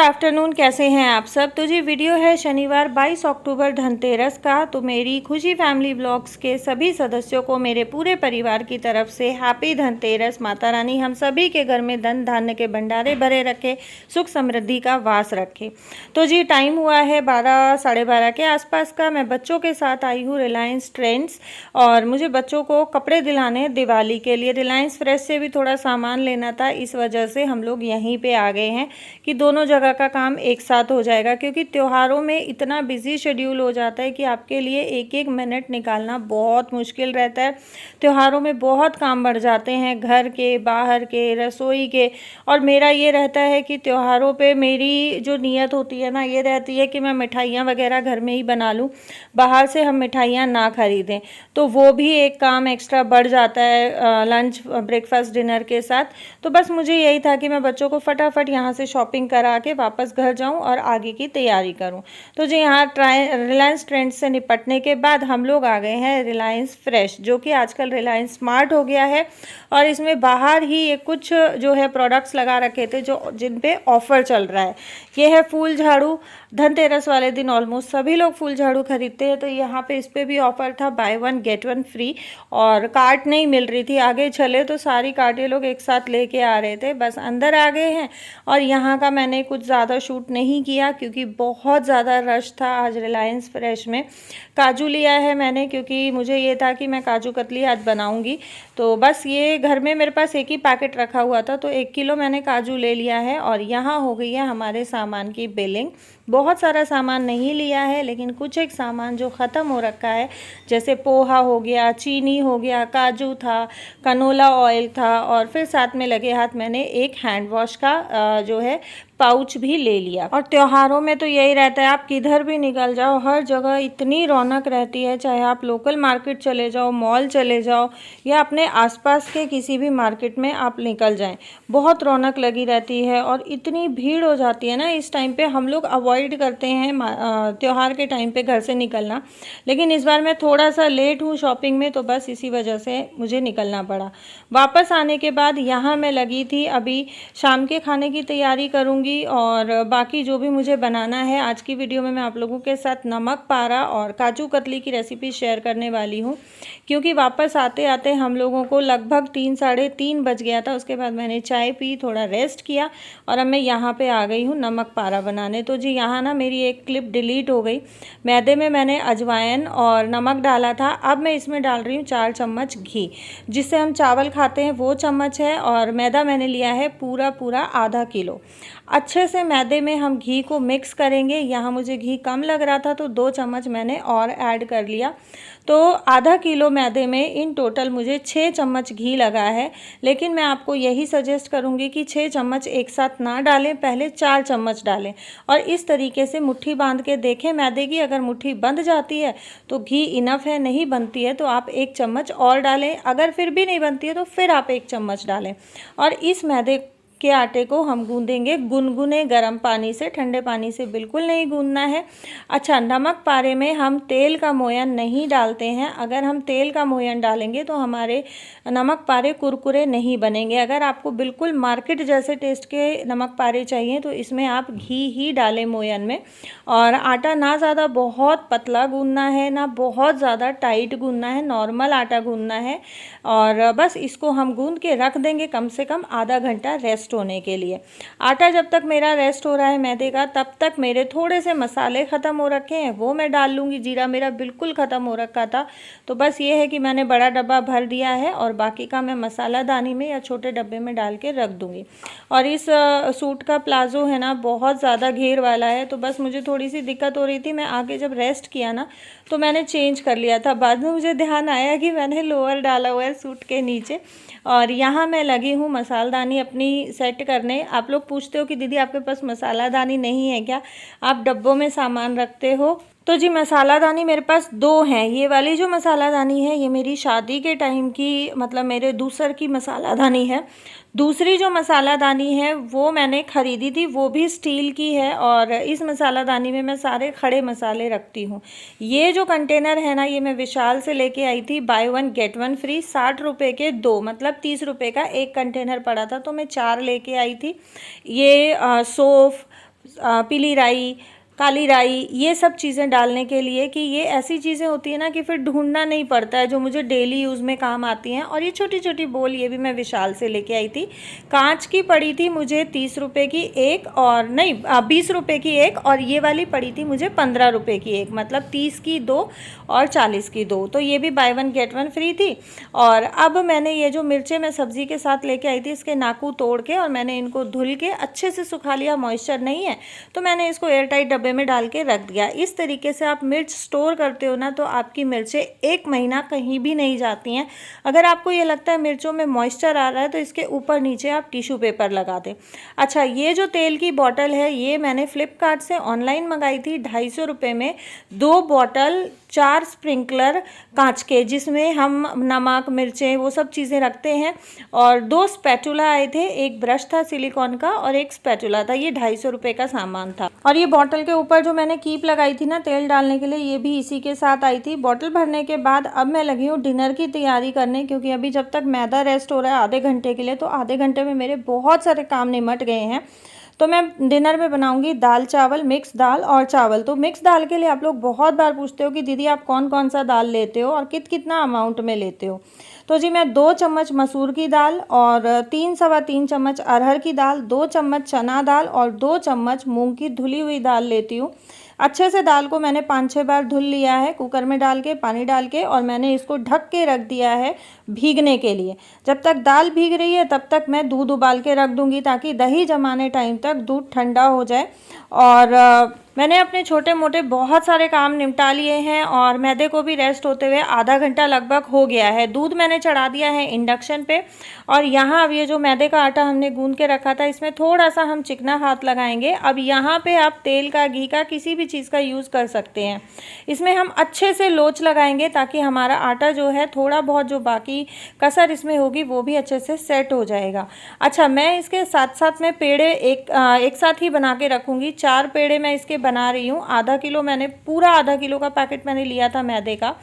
Afternoon, कैसे हैं आप सब। तो जी वीडियो है शनिवार 22 अक्टूबर धनतेरस का। तो मेरी खुशी फैमिली व्लॉग्स के सभी सदस्यों को मेरे पूरे परिवार की तरफ से हैप्पी धनतेरस। माता रानी हम सभी के घर में धन धान्य के भंडारे भरे रखे, सुख समृद्धि का वास रखे। तो जी टाइम हुआ है 12 साढ़े 12 के आसपास का। मैं बच्चों के साथ आई हूँ रिलायंस ट्रेंड्स, और मुझे बच्चों को कपड़े दिलाने दिवाली के लिए रिलायंस फ्रेश से भी थोड़ा सामान लेना था। इस वजह से हम लोग यहीं पे आ गए हैं कि दोनों जगह का काम एक साथ हो जाएगा, क्योंकि त्योहारों में इतना बिजी शेड्यूल हो जाता है कि आपके लिए एक एक मिनट निकालना बहुत मुश्किल रहता है। त्योहारों में बहुत काम बढ़ जाते हैं, घर के, बाहर के, रसोई के। और मेरा ये रहता है कि त्योहारों पे मेरी जो नीयत होती है ना, ये रहती है कि मैं मिठाइयाँ वगैरह घर में ही बना लूँ, बाहर से हम मिठाइयाँ ना खरीदें। तो वो भी एक काम एक्स्ट्रा बढ़ जाता है लंच ब्रेकफास्ट डिनर के साथ। तो बस मुझे यही था कि मैं बच्चों को फटाफट यहाँ से शॉपिंग करा के वापस घर जाऊं और आगे की तैयारी करूं। तो जी यहाँ रिलायंस ट्रेंड्स से निपटने के बाद हम लोग आ गए हैं रिलायंस फ्रेश, जो कि आजकल रिलायंस स्मार्ट हो गया है। और इसमें बाहर ही ये कुछ जो है प्रोडक्ट्स लगा रखे थे जो जिन पे ऑफर चल रहा है। ये है फूल झाड़ू। धनतेरस वाले दिन ऑलमोस्ट सभी लोग फूल झाड़ू खरीदते हैं, तो यहाँ पे इस पर भी ऑफर था, by one get one free. और कार्ट नहीं मिल रही थी, आगे चले तो सारी कार्ट ये लोग एक साथ लेके आ रहे थे। बस अंदर आ गए हैं। और यहाँ का मैंने कुछ ज़्यादा शूट नहीं किया क्योंकि बहुत ज़्यादा रश था आज रिलायंस फ्रेश में। काजू लिया है मैंने, क्योंकि मुझे ये था कि मैं काजू कतली आज बनाऊँगी। तो बस ये घर में मेरे पास एक ही पैकेट रखा हुआ था, तो 1 किलो मैंने काजू ले लिया है। और यहाँ हो गई है हमारे सामान की बिलिंग। बहुत सारा सामान नहीं लिया है, लेकिन कुछ एक सामान जो ख़त्म हो रखा है, जैसे पोहा हो गया, चीनी हो गया, काजू था, कनोला ऑयल था, और फिर साथ में लगे हाथ मैंने एक हैंड वॉश का जो है पाउच भी ले लिया। और त्योहारों में तो यही रहता है, आप किधर भी निकल जाओ हर जगह इतनी रौनक रहती है। चाहे आप लोकल मार्केट चले जाओ, मॉल चले जाओ, या अपने आसपास के किसी भी मार्केट में आप निकल जाएं, बहुत रौनक लगी रहती है। और इतनी भीड़ हो जाती है ना इस टाइम पे, हम लोग अवॉइड करते हैं त्यौहार के टाइम पे घर से निकलना। लेकिन इस बार मैं थोड़ा सा लेट हूँ शॉपिंग में, तो बस इसी वजह से मुझे निकलना पड़ा। वापस आने के बाद यहाँ मैं लगी थी, अभी शाम के खाने की तैयारी करूँगी। और बाकी जो भी मुझे बनाना है, आज की वीडियो में मैं आप लोगों के साथ नमक पारा और काजू कतली की रेसिपी शेयर करने वाली हूँ, क्योंकि वापस आते आते हम लोगों को लगभग 3 साढ़े 3 बज गया था। उसके बाद मैंने चाय पी, थोड़ा रेस्ट किया, और अब मैं यहाँ पे आ गई हूँ नमक पारा बनाने। तो जी यहाँ ना मेरी एक क्लिप डिलीट हो गई। मैदे में मैंने अजवाइन और नमक डाला था, अब मैं इसमें डाल रही हूँ 4 चम्मच घी। जिससे हम चावल खाते हैं वो चम्मच है, और मैदा मैंने लिया है पूरा आधा किलो। अच्छे से मैदे में हम घी को मिक्स करेंगे। यहाँ मुझे घी कम लग रहा था, तो 2 चम्मच मैंने और ऐड कर लिया। तो आधा किलो मैदे में इन टोटल मुझे 6 चम्मच घी लगा है। लेकिन मैं आपको यही सजेस्ट करूँगी कि 6 चम्मच एक साथ ना डालें, पहले 4 चम्मच डालें। और इस तरीके से मुट्ठी बांध के देखें मैदे की, अगर मुट्ठी बंध जाती है तो घी इनफ है, नहीं बनती है तो आप 1 चम्मच और डालें, अगर फिर भी नहीं बनती है तो फिर आप 1 चम्मच डालें। और इस मैदे के आटे को हम गूंदेंगे गुनगुने गर्म पानी से, ठंडे पानी से बिल्कुल नहीं गूंदना है। अच्छा, नमक पारे में हम तेल का मोयन नहीं डालते हैं। अगर हम तेल का मोयन डालेंगे तो हमारे नमक पारे कुरकुरे नहीं बनेंगे। अगर आपको बिल्कुल मार्केट जैसे टेस्ट के नमक पारे चाहिए तो इसमें आप घी ही डालें मोयन में। और आटा ना ज़्यादा बहुत पतला गूंदना है, ना बहुत ज़्यादा टाइट गूंदना है, नॉर्मल आटा गूंदना है। और बस इसको हम गूंद के रख देंगे कम से कम आधा घंटा रेस्ट होने के लिए। आटा जब तक मेरा रेस्ट हो रहा है मैदे का, तब तक मेरे थोड़े से मसाले ख़त्म हो रखे हैं, वो मैं डाल लूँगी। जीरा मेरा बिल्कुल ख़त्म हो रखा था, तो बस ये है कि मैंने बड़ा डब्बा भर दिया है, और बाकी का मैं मसाला दानी में या छोटे डब्बे में डाल के रख दूँगी। और इस सूट का प्लाजो है ना बहुत ज़्यादा घेर वाला है, तो बस मुझे थोड़ी सी दिक्कत हो रही थी। मैं आगे जब रेस्ट किया ना तो मैंने चेंज कर लिया था। बाद में मुझे ध्यान आया कि मैंने लोअर डाला हुआ है सूट के नीचे। और यहाँ मैं लगी हूँ मसालदानी अपनी सेट करने। आप लोग पूछते हो कि दीदी आपके पास मसालादानी नहीं है क्या, आप डब्बों में सामान रखते हो? तो जी मसालादानी मेरे पास 2 हैं। ये वाली जो मसालादानी है ये मेरी शादी के टाइम की, मतलब मेरे दूसर की मसालादानी है। दूसरी जो मसालादानी है वो मैंने ख़रीदी थी, वो भी स्टील की है। और इस मसालादानी में मैं सारे खड़े मसाले रखती हूँ। ये जो कंटेनर है ना, ये मैं विशाल से लेके आई थी, by one get one free, 60 रुपये के 2, मतलब 30 रुपये का एक कंटेनर पड़ा था, तो मैं 4 लेके आई थी। ये सौंफ, पीली राई, काली राई, ये सब चीज़ें डालने के लिए कि ये ऐसी चीज़ें होती हैं ना कि फिर ढूंढना नहीं पड़ता है, जो मुझे डेली यूज़ में काम आती हैं। और ये छोटी छोटी बोल ये भी मैं विशाल से लेके आई थी। कांच की पड़ी थी मुझे 30 रुपये की एक, और नहीं 20 रुपये की एक, और ये वाली पड़ी थी मुझे 15 रुपये की एक, मतलब 30 की 2 और 40 की 2। तो ये भी बाय 1 गेट 1 फ्री थी। और अब मैंने ये जो मिर्चें मैं सब्ज़ी के साथ लेके आई थी, इसके नाकू तोड़ के और मैंने इनको धुल के अच्छे से सुखा लिया। मॉइस्चर नहीं है तो मैंने इसको एयर टाइट डब्बे में डाल के रख दिया। इस तरीके से आप मिर्च स्टोर करते हो ना, तो आपकी मिर्चें 1 महीना कहीं भी नहीं जाती हैं। अगर आपको ये लगता है मिर्चों में मॉइस्चर आ रहा है, तो इसके ऊपर नीचे आप टिश्यू पेपर लगा दें। अच्छा, ये जो तेल की बॉटल है, ये मैंने फ्लिपकार्ट से ऑनलाइन मंगाई थी 250 रुपये में। 2 बॉटल, 4 स्प्रिंकलर कांच के, जिसमें हम नमक, मिर्चें, वो सब चीज़ें रखते हैं। और 2 स्पैटुला आए थे, एक ब्रश था सिलिकॉन का और एक स्पैटुला था। ये 250 रुपये का सामान था। और ये बॉटल के ऊपर जो मैंने कीप लगाई थी ना तेल डालने के लिए, ये भी इसी के साथ आई थी। बॉटल भरने के बाद अब मैं लगी हूँ डिनर की तैयारी करने, क्योंकि अभी जब तक मैदा रेस्ट हो रहा है आधे घंटे के लिए, तो आधे घंटे में मेरे बहुत सारे काम निमट गए हैं। तो मैं डिनर में बनाऊंगी दाल चावल, मिक्स दाल और चावल। तो मिक्स दाल के लिए आप लोग बहुत बार पूछते हो कि दीदी आप कौन कौन सा दाल लेते हो और कितना अमाउंट में लेते हो। तो जी मैं 2 चम्मच मसूर की दाल और 3 सवा 3 चम्मच अरहर की दाल, 2 चम्मच चना दाल और 2 चम्मच मूंग की धुली हुई दाल लेती हूँ। अच्छे से दाल को मैंने 5-6 बार धुल लिया है कुकर में डाल के, पानी डाल के, और मैंने इसको ढक के रख दिया है भीगने के लिए। जब तक दाल भीग रही है तब तक मैं दूध उबाल के रख दूंगी, ताकि दही जमाने टाइम तक दूध ठंडा हो जाए। और मैंने अपने छोटे मोटे बहुत सारे काम निपटा लिए हैं, और मैदे को भी रेस्ट होते हुए आधा घंटा लगभग हो गया है। दूध मैंने चढ़ा दिया है इंडक्शन पे, और यहाँ अब ये जो मैदे का आटा हमने गूंद के रखा था, इसमें थोड़ा सा हम चिकना हाथ लगाएंगे। अब यहाँ पे आप तेल का, घी का, किसी भी चीज़ का यूज़ कर सकते हैं। इसमें हम अच्छे से लोच लगाएंगे, ताकि हमारा आटा जो है थोड़ा बहुत जो बाकी कसर इसमें होगी वो भी अच्छे से सेट हो जाएगा। अच्छा, मैं इसके साथ साथ में पेड़े एक साथ ही बना के रखूँगी। 4 पेड़े मैं इसके बना रही हूँ। आधा किलो मैंने, पूरा आधा किलो का पैकेट मैंने लिया था मैदे का।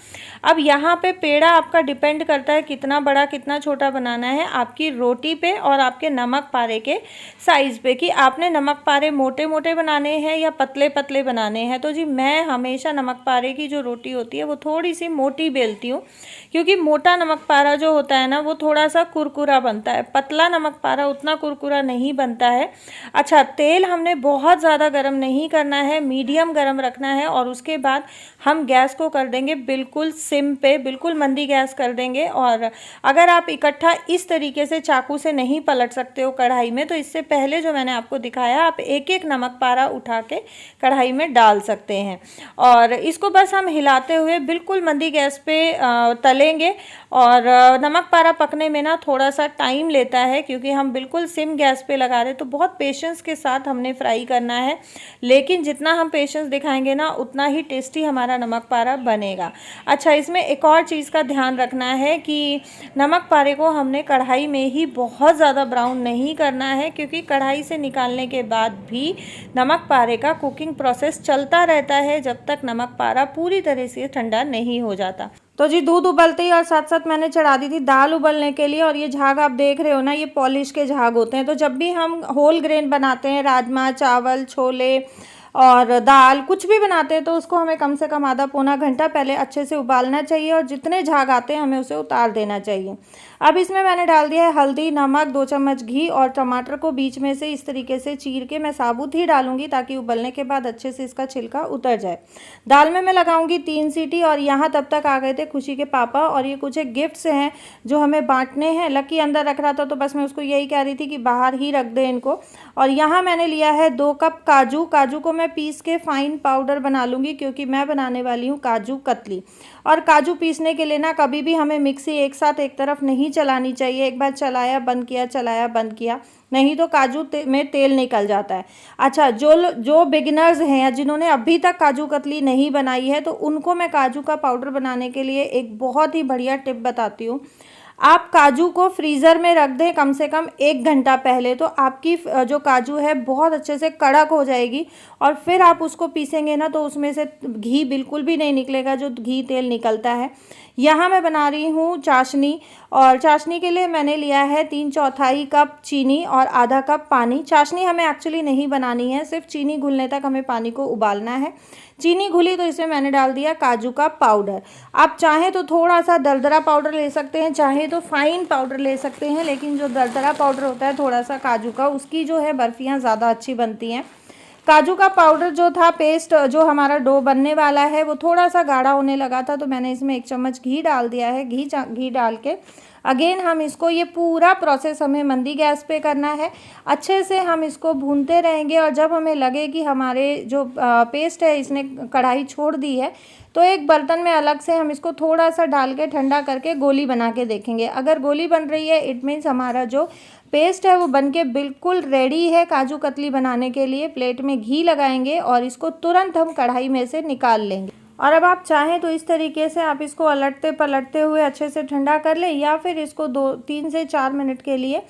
अब यहाँ पे पेड़ा आपका डिपेंड करता है कितना बड़ा कितना छोटा बनाना है, आपकी रोटी पे और आपके नमक पारे के साइज़ पे, कि आपने नमक पारे मोटे मोटे बनाने हैं या पतले पतले बनाने हैं। तो जी मैं हमेशा नमक पारे की जो रोटी होती है वो थोड़ी सी मोटी बेलती हूँ, क्योंकि मोटा नमक पारा जो होता है ना वो थोड़ा सा कुरकुरा बनता है, पतला नमक पारा उतना कुरकुरा नहीं बनता है। अच्छा, तेल हमने बहुत ज़्यादा गर्म नहीं करना है, मीडियम गर्म रखना है। और उसके बाद हम गैस को कर देंगे बिल्कुल सिम पे, बिल्कुल मंदी गैस कर देंगे। और अगर आप इकट्ठा इस तरीके से चाकू से नहीं पलट सकते हो कढ़ाई में, तो इससे पहले जो मैंने आपको दिखाया, आप एक एक नमक पारा उठा के कढ़ाई में डाल सकते हैं। और इसको बस हम हिलाते हुए बिल्कुल मंदी गैस पे तलेंगे। और नमक पारा पकने में ना थोड़ा सा टाइम लेता है, क्योंकि हम बिल्कुल सिम गैस पे लगा रहे, तो बहुत पेशेंस के साथ हमने फ्राई करना है। लेकिन जितना हम पेशेंस दिखाएंगे ना, उतना ही टेस्टी हमारा नमक पारा बनेगा। अच्छा, इसमें एक और चीज़ का ध्यान रखना है कि नमक पारे को हमने कढ़ाई में ही बहुत ज़्यादा ब्राउन नहीं करना है, क्योंकि कढ़ाई से निकालने के बाद भी नमक पारे का कुकिंग प्रोसेस चलता रहता है, जब तक नमक पारा पूरी तरह से ठंडा नहीं हो जाता। तो जी दूध उबलते ही और साथ साथ मैंने चढ़ा दी थी दाल उबलने के लिए। और ये झाग आप देख रहे हो ना, ये पॉलिश के झाग होते हैं। तो जब भी हम होल ग्रेन बनाते हैं, राजमा, चावल, छोले और दाल कुछ भी बनाते हैं, तो उसको हमें कम से कम आधा पौना घंटा पहले अच्छे से उबालना चाहिए, और जितने झाग आते हैं हमें उसे उतार देना चाहिए। अब इसमें मैंने डाल दिया है हल्दी, नमक, 2 चम्मच घी, और टमाटर को बीच में से इस तरीके से चीर के मैं साबुत ही डालूंगी, ताकि उबलने के बाद अच्छे से इसका छिलका उतर जाए। दाल में मैं लगाऊंगी 3 सीटी। और यहाँ तब तक आ गए थे खुशी के पापा, और ये कुछ एक गिफ्ट्स हैं जो हमें बांटने हैं। लकी अंदर रख रहा था, तो बस मैं उसको यही कह रही थी कि बाहर ही रख दे इनको। और यहाँ मैंने लिया है 2 कप काजू। काजू को मैं पीस के फाइन पाउडर बना लूँगी, क्योंकि मैं बनाने वाली हूँ काजू कतली। और काजू पीसने के लिए ना कभी भी हमें मिक्सी एक साथ एक तरफ नहीं चलानी चाहिए। एक बार चलाया बंद किया, चलाया बंद किया, नहीं तो काजू में तेल निकल जाता है। अच्छा, जो बिगिनर्स हैं या जिन्होंने अभी तक काजू कतली नहीं बनाई है, तो उनको मैं काजू का पाउडर बनाने के लिए एक बहुत ही बढ़िया टिप बताती हूँ। आप काजू को फ्रीज़र में रख दें कम से कम 1 घंटा पहले, तो आपकी जो काजू है बहुत अच्छे से कड़क हो जाएगी। और फिर आप उसको पीसेंगे ना तो उसमें से घी बिल्कुल भी नहीं निकलेगा जो घी तेल निकलता है। यहाँ मैं बना रही हूँ चाशनी, और चाशनी के लिए मैंने लिया है 3/4 कप चीनी और आधा कप पानी। चाशनी हमें एक्चुअली नहीं बनानी है, सिर्फ चीनी घुलने तक हमें पानी को उबालना है। चीनी घुली तो इसमें मैंने डाल दिया काजू का पाउडर। आप चाहें तो थोड़ा सा दरदरा पाउडर ले सकते हैं, चाहे तो फाइन पाउडर ले सकते हैं, लेकिन जो दरदरा पाउडर होता है थोड़ा सा काजू का, उसकी जो है बर्फियाँ ज़्यादा अच्छी बनती हैं। काजू का पाउडर जो था, पेस्ट जो हमारा डो बनने वाला है वो थोड़ा सा गाढ़ा होने लगा था, तो मैंने इसमें 1 चम्मच घी डाल दिया है। घी डाल के अगेन हम इसको, ये पूरा प्रोसेस हमें मंदी गैस पे करना है। अच्छे से हम इसको भूनते रहेंगे, और जब हमें लगे कि हमारे जो पेस्ट है इसने कढ़ाई छोड़ दी है, तो एक बर्तन में अलग से हम इसको थोड़ा सा डाल के ठंडा करके गोली बना के देखेंगे। अगर गोली बन रही है इट मीन्स हमारा जो पेस्ट है वो बनके बिल्कुल रेडी है काजू कतली बनाने के लिए। प्लेट में घी लगाएंगे और इसको तुरंत हम कढ़ाई में से निकाल लेंगे। और अब आप चाहें तो इस तरीके से आप इसको अलटते पलटते हुए अच्छे से ठंडा कर लें, या फिर इसको 3 से 4 मिनट के लिए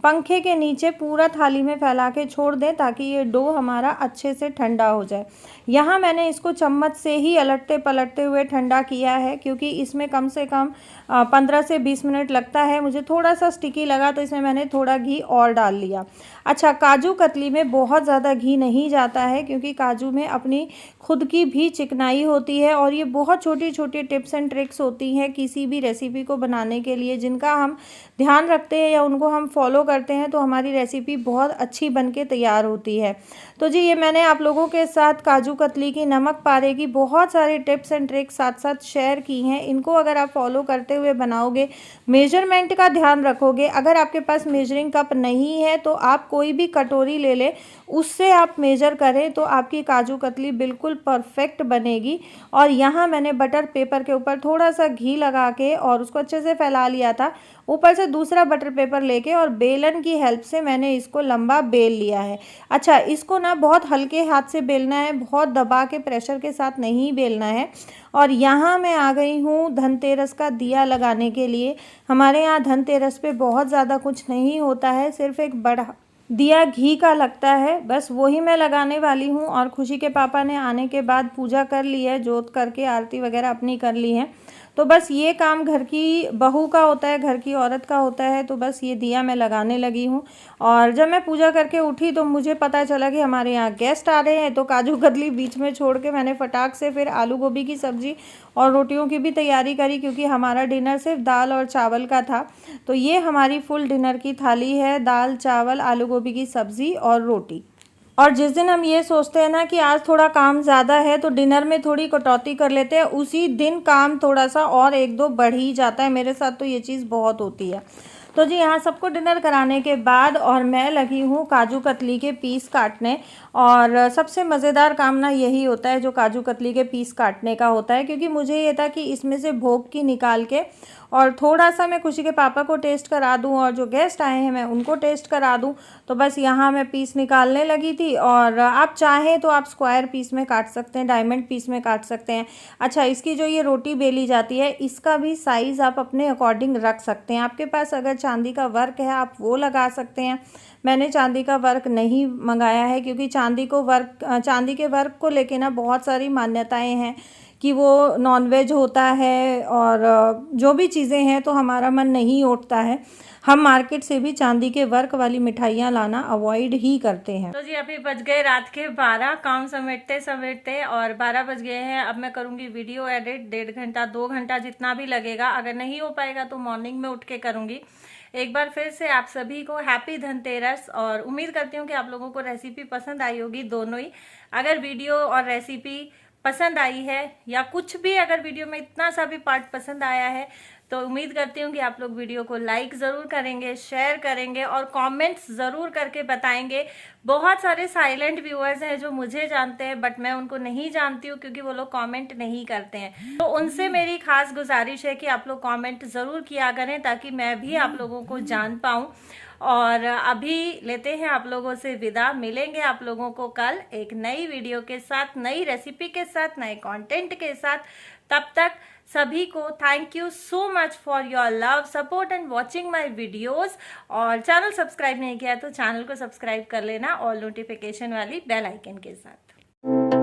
पंखे के नीचे पूरा थाली में फैला के छोड़ दें, ताकि ये डो हमारा अच्छे से ठंडा हो जाए। यहाँ मैंने इसको चम्मच से ही अलटते पलटते हुए ठंडा किया है, क्योंकि इसमें कम से कम 15 से 20 मिनट लगता है। मुझे थोड़ा सा स्टिकी लगा तो इसमें मैंने थोड़ा घी और डाल लिया। अच्छा, काजू कतली में बहुत ज़्यादा घी नहीं जाता है, क्योंकि काजू में अपनी खुद की भी चिकनाई होती है, और ये बहुत छोटी छोटी टिप्स एंड ट्रिक्स होती हैं किसी भी रेसिपी को बनाने के लिए, जिनका हम ध्यान रखते हैं या उनको हम फॉलो करते हैं तो हमारी रेसिपी बहुत अच्छी बन के तैयार होती है। तो जी, ये मैंने आप लोगों के साथ काजू कतली की, नमक पारे की बहुत सारी टिप्स एंड ट्रिक्स साथ साथ शेयर की हैं। इनको अगर आप फॉलो करते हुए बनाओगे, मेजरमेंट का ध्यान रखोगे, अगर आपके पास मेजरिंग कप नहीं है तो आप कोई भी कटोरी ले लें, उससे आप मेजर करें तो आपकी काजू कतली बिल्कुल परफेक्ट बनेगी। और यहाँ मैंने बटर पेपर के ऊपर थोड़ा सा घी लगा के और उसको अच्छे से फैला लिया था। ऊपर से दूसरा बटर पेपर लेके और बेलन की हेल्प से मैंने इसको लंबा बेल लिया है। अच्छा, इसको ना बहुत हल्के हाथ से बेलना है, बहुत दबा के प्रेशर के साथ नहीं बेलना है। और यहाँ मैं आ गई हूँ धनतेरस का दिया लगाने के लिए। हमारे यहाँ धनतेरस पे बहुत ज़्यादा कुछ नहीं होता है, सिर्फ एक बड़ा दिया घी का लगता है, बस वही मैं लगाने वाली हूँ। और खुशी के पापा ने आने के बाद पूजा कर ली है, जोत करके आरती वगैरह अपनी कर ली है। तो बस ये काम घर की बहू का होता है, घर की औरत का होता है। तो बस ये दिया मैं लगाने लगी हूँ। और जब मैं पूजा करके उठी तो मुझे पता चला कि हमारे यहाँ गेस्ट आ रहे हैं, तो काजू कतली बीच में छोड़ के मैंने फटाक से फिर आलू गोभी की सब्ज़ी और रोटियों की भी तैयारी करी, क्योंकि हमारा डिनर सिर्फ दाल और चावल का था। तो ये हमारी फुल डिनर की थाली है, दाल चावल आलू गोभी की सब्ज़ी और रोटी। और जिस दिन हम ये सोचते हैं ना कि आज थोड़ा काम ज़्यादा है तो डिनर में थोड़ी कटौती कर लेते हैं, उसी दिन काम थोड़ा सा और 1-2 बढ़ ही जाता है। मेरे साथ तो ये चीज़ बहुत होती है। तो जी, यहाँ सबको डिनर कराने के बाद और मैं लगी हूँ काजू कतली के पीस काटने। और सबसे मज़ेदार काम ना यही होता है जो काजू कतली के पीस काटने का होता है, क्योंकि मुझे ये था कि इसमें से भोग की निकाल के और थोड़ा सा मैं खुशी के पापा को टेस्ट करा दूं, और जो गेस्ट आए हैं मैं उनको टेस्ट करा दूं। तो बस यहाँ मैं पीस निकालने लगी थी। और आप चाहें तो आप स्क्वायर पीस में काट सकते हैं, डायमंड पीस में काट सकते हैं। अच्छा, इसकी जो ये रोटी बेली जाती है, इसका भी साइज़ आप अपने अकॉर्डिंग रख सकते हैं। आपके पास अगर चांदी का वर्क है आप वो लगा सकते हैं। मैंने चांदी का वर्क नहीं मंगाया है, क्योंकि चांदी के वर्क को लेके ना बहुत सारी मान्यताएं हैं कि वो नॉनवेज होता है, और जो भी चीज़ें हैं, तो हमारा मन नहीं उठता है। हम मार्केट से भी चांदी के वर्क वाली मिठाइयाँ लाना अवॉइड ही करते हैं। तो जी, अभी बज गए रात के 12, काम समेटते समेटते, और 12 बज गए हैं। अब मैं करूँगी वीडियो एडिट, 1.5 घंटा 2 घंटा जितना भी लगेगा। अगर नहीं हो पाएगा तो मॉर्निंग में उठ के करूँगी। एक बार फिर से आप सभी को हैप्पी धनतेरस, और उम्मीद करती हूँ कि आप लोगों को रेसिपी पसंद आई होगी, दोनों ही। अगर वीडियो और रेसिपी पसंद आई है, या कुछ भी अगर वीडियो में इतना सा भी पार्ट पसंद आया है, तो उम्मीद करती हूँ कि आप लोग वीडियो को लाइक ज़रूर करेंगे, शेयर करेंगे और कमेंट्स ज़रूर करके बताएंगे। बहुत सारे साइलेंट व्यूअर्स हैं जो मुझे जानते हैं, बट मैं उनको नहीं जानती हूँ, क्योंकि वो लोग कमेंट नहीं करते हैं। तो उनसे मेरी खास गुजारिश है कि आप लोग कमेंट ज़रूर किया करें, ताकि मैं भी आप लोगों को जान पाऊँ। और अभी लेते हैं आप लोगों से विदा। मिलेंगे आप लोगों को कल एक नई वीडियो के साथ, नई रेसिपी के साथ, नए कंटेंट के साथ। तब तक सभी को thank you so much for your love, support and watching my videos. और चैनल सब्सक्राइब नहीं किया तो चैनल को सब्सक्राइब कर लेना, ऑल नोटिफिकेशन वाली बेल आइकन के साथ।